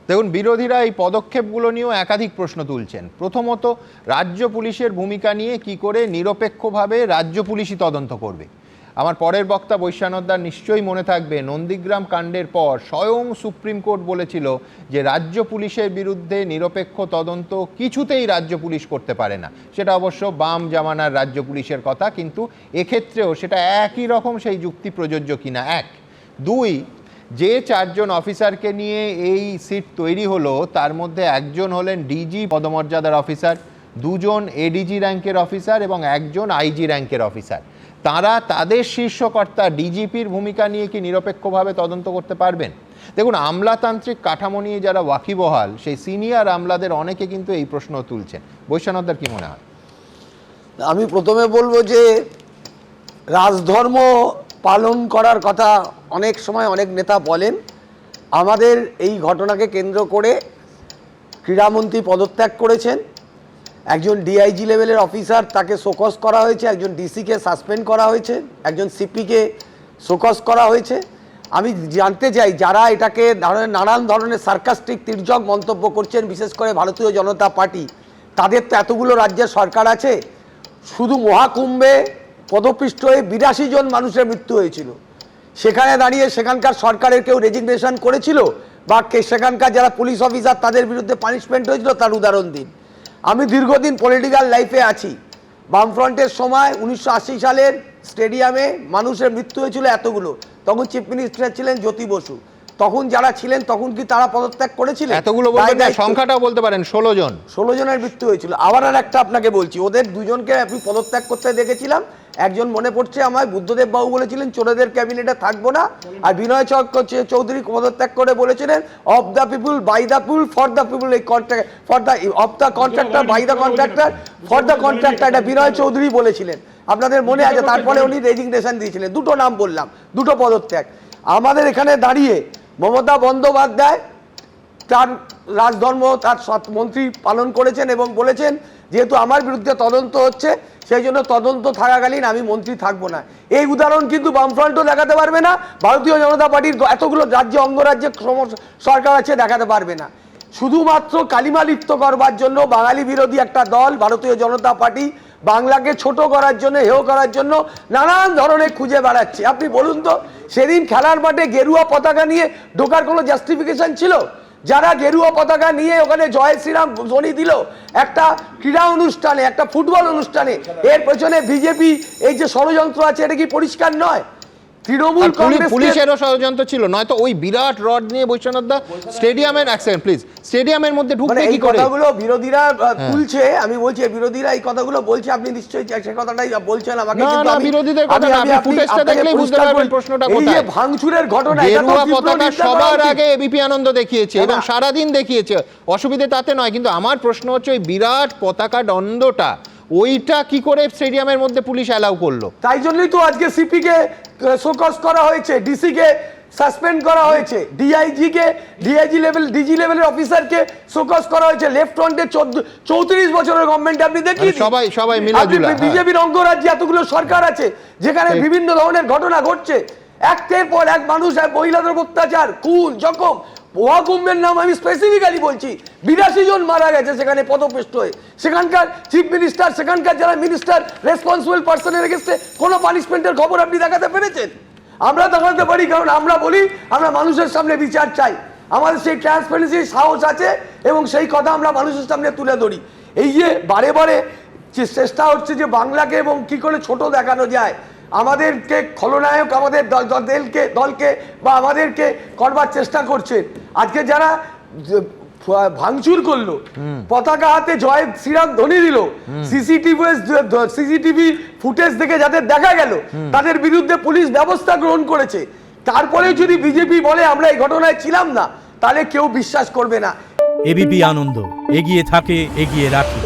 দেখুন, বিরোধীরা এই পদক্ষেপগুলো নিয়েও একাধিক প্রশ্ন তুলছেন। প্রথমত, রাজ্য পুলিশের ভূমিকা নিয়ে কি করে নিরপেক্ষভাবে রাজ্য পুলিশই তদন্ত করবে। আমার পরের বক্তা বৈশ্যানন্দার নিশ্চয়ই মনে থাকবে, নন্দীগ্রাম কাণ্ডের পর স্বয়ং সুপ্রিম কোর্ট বলেছিল যে রাজ্য পুলিশের বিরুদ্ধে নিরপেক্ষ তদন্ত কিছুতেই রাজ্য পুলিশ করতে পারে না। সেটা অবশ্য বাম জামানার রাজ্য পুলিশের কথা, কিন্তু এক্ষেত্রেও সেটা একই রকম সেই যুক্তি প্রযোজ্য কিনা। এক। দুই, যে 4 জন অফিসারকে নিয়ে এই সিট তৈরি হলো তার মধ্যে একজন হলেন ডিজি পদমর্যাদার অফিসার, 2 জন এডিজি র্যাঙ্কের অফিসার এবং 1 জন আইজি র্যাঙ্কের অফিসার। তারা তাদের শীর্ষকর্তা ডিজিপির ভূমিকা নিয়ে কি নিরপেক্ষভাবে তদন্ত করতে পারবেন? দেখুন, আমলাতান্ত্রিক কাঠামো নিয়ে যারা ওয়াকিবহাল সেই সিনিয়র আমলাদের অনেকে কিন্তু এই প্রশ্ন তুলছেন। বৈশ্যানন্দার কি মনে হয়? আমি প্রথমে বলবো যে রাজধর্ম পালন করার কথা অনেক সময় অনেক নেতা বলেন। আমাদের এই ঘটনাকে কেন্দ্র করে ক্রীড়ামন্ত্রী পদত্যাগ করেছেন, একজন ডিআইজি লেভেলের অফিসার তাকে শোকজ করা হয়েছে, একজন ডিসিকে সাসপেন্ড করা হয়েছে, একজন সিপিকে শোকজ করা হয়েছে। আমি জানতে চাই যারা এটাকে নানান ধরনের সার্কাস্টিক তির্যক মন্তব্য করছেন, বিশেষ করে ভারতীয় জনতা পার্টি, তাদের তো এতগুলো রাজ্যের সরকার আছে। শুধু মহাকুম্ভে পদপিষ্ট হয়ে 82 জন মানুষের মৃত্যু হয়েছিল। সেখানে দাঁড়িয়ে সেখানকার সরকারের কেউ রেজিগনেশন করেছিল বা সেখানকার যারা পুলিশ অফিসার তাদের বিরুদ্ধে পানিশমেন্ট হয়েছিল তার উদাহরণ দিন। আমি দীর্ঘদিন পলিটিক্যাল লাইফে আছি। বামফ্রন্টের সময় 1980 সালের স্টেডিয়ামে মানুষের মৃত্যু হয়েছিল এতগুলো, তখন চিফ মিনিস্টার ছিলেন জ্যোতি বসু। তখন যারা ছিলেন তখন কি তারা পদত্যাগ করেছিলেন? এতগুলো বলবেন না, সংখ্যাটাও বলতে পারেন, 16 জনের মৃত্যু হয়েছিল। আবার আর একটা আপনাকে বলছি, ওদের 2 জনকে আমি পদত্যাগ করতে দেখেছিলাম। একজন মনে পড়ছে আমার, বুদ্ধদেব বাবু বলেছিলেন চোরেদের ক্যাবিনেটে থাকবো না, আর বিনয় চৌধুরী পদত্যাগ করে বলেছিলেন of the people, by the people, for the people. এই contract for the of the contractor, by the contractor, for the contractor, এটা বিনয় চৌধুরী বলেছিলেন, আপনাদের মনে আছে। তারপরে উনি রেজিগনেশন দিয়েছিলেন। 2টো নাম বললাম, 2টো পদত্যাগ। আমাদের এখানে দাঁড়িয়ে মমতা বন্দ্যোপাধ্যায় তার রাজধর্ম তার মন্ত্রী পালন করেছেন এবং বলেছেন যেহেতু আমার বিরুদ্ধে তদন্ত হচ্ছে সেই জন্য তদন্ত থাকাকালীন আমি মন্ত্রী থাকবো না। এই উদাহরণ কিন্তু বামফ্রন্টও দেখাতে পারবে না, ভারতীয় জনতা পার্টির এতগুলো রাজ্যে অঙ্গরাজ্যে সরকার আছে দেখাতে পারবে না। শুধুমাত্র কালিমা লিপ্ত করবার জন্য বাঙালি বিরোধী একটা দল ভারতীয় জনতা পার্টি বাংলাকে ছোট করার জন্য, হেয় করার জন্য নানান ধরনের খুঁজে বেড়াচ্ছে। আপনি বলুন তো, সেদিন খেলার মাঠে গেরুয়া পতাকা নিয়ে ঢোকার কোনো জাস্টিফিকেশন ছিল? যারা গেরুয়া পতাকা নিয়ে ওখানে জয় শ্রীরাম ধ্বনি দিল একটা ক্রীড়া অনুষ্ঠানে, একটা ফুটবল অনুষ্ঠানে, এর পেছনে বিজেপি এই যে ষড়যন্ত্র আছে এটা কি পরিষ্কার নয়? তৃণমূল কংগ্রেস পুলিশেরও ষড়যন্ত্র ছিল, নয়তো ওই বিরাট রড নিয়ে বৈশ্বনাথদা স্টেডিয়ামের প্লিজ স্টেডিয়ামের মধ্যে ঢুকতে কি করে? কথাগুলো বিরোধীরা তুলছে, আমি বলছি বিরোধীরা এই কথাগুলো বলছে, আপনি নিশ্চয়ই সেই কথাটাই বলছেন আমাকে। কিন্তু আমি বিরোধীদের কথা না, আপনি ফুটেজটা দেখলেই বুঝতে পারবেন প্রশ্নটা কোথায়। এই যে ভাঙচুরের ঘটনা, গেরুয়া পতাকা সবার আগে এবিপি আনন্দ দেখিয়েছে এবং সারা দিন দেখিয়েছে, অসুবিধা তাতে নয়, কিন্তু আমার প্রশ্ন হচ্ছে ওই বিরাট পতাকা দ্বন্দ্বটা ওইটা কি করে স্টেডিয়ামের মধ্যে পুলিশ অ্যালাউ করলো? তাই জন্যই তো আজকে সিপি কে শোকজ করা হয়েছে, ডিসি কে সাসপেন্ড করা হয়েছে, ডিআইজি লেভেল, ডিজি লেভেলের অফিসারকে শোকজ করা হয়েছে। লেফট ফ্রন্টের 34 বছরের গভর্নমেন্ট আপনি দেখিয়ে সবাই মিলাজুলা, বিজেপির অঙ্গরাজ্যে এতগুলো সরকার আছে যেখানে বিভিন্ন ধরনের ঘটনা ঘটছে, একের পর এক মানুষ, মহিলাদের অত্যাচার, খুন, জখম। মহাকুম্ভের নাম আমি স্পেসিফিক্যালি বলছি, 82 জন মারা গেছে সেখানে পদপিষ্ট হয়ে। সেখানকার চিফ মিনিস্টার, সেখানকার যারা মিনিস্টার, রেসপন্সিবল পার্সনের এগেইনস্টে কোনো পানিশমেন্টের খবর আপনি দেখাতে পেরেছেন? আমরা দেখাতে পারি, কারণ আমরা বলি আমরা মানুষের সামনে বিচার চাই, আমাদের সেই ট্রান্সপারেন্সি সাহস আছে এবং সেই কথা আমরা মানুষের সামনে তুলে ধরি। এই যে বারে বারে চেষ্টা হচ্ছে যে বাংলাকে এবং কি করে ছোট দেখানো যায়, আমাদেরকে খলনায়ক আমাদের দলকে বা আমাদেরকে করবার চেষ্টা করছে। আজকে যারা ভাঙচুর করলো, পতাকা হাতে জয় শ্রীরাম ধ্বনি দিল, সিসিটিভি ফুটেজ দেখে যাদের দেখা গেল তাদের বিরুদ্ধে পুলিশ ব্যবস্থা গ্রহণ করেছে। তারপরে যদি বিজেপি বলে আমরা এই ঘটনায় ছিলাম না, তাহলে কেউ বিশ্বাস করবে না। এবিপি আনন্দ, এগিয়ে থাকে, এগিয়ে রাখে।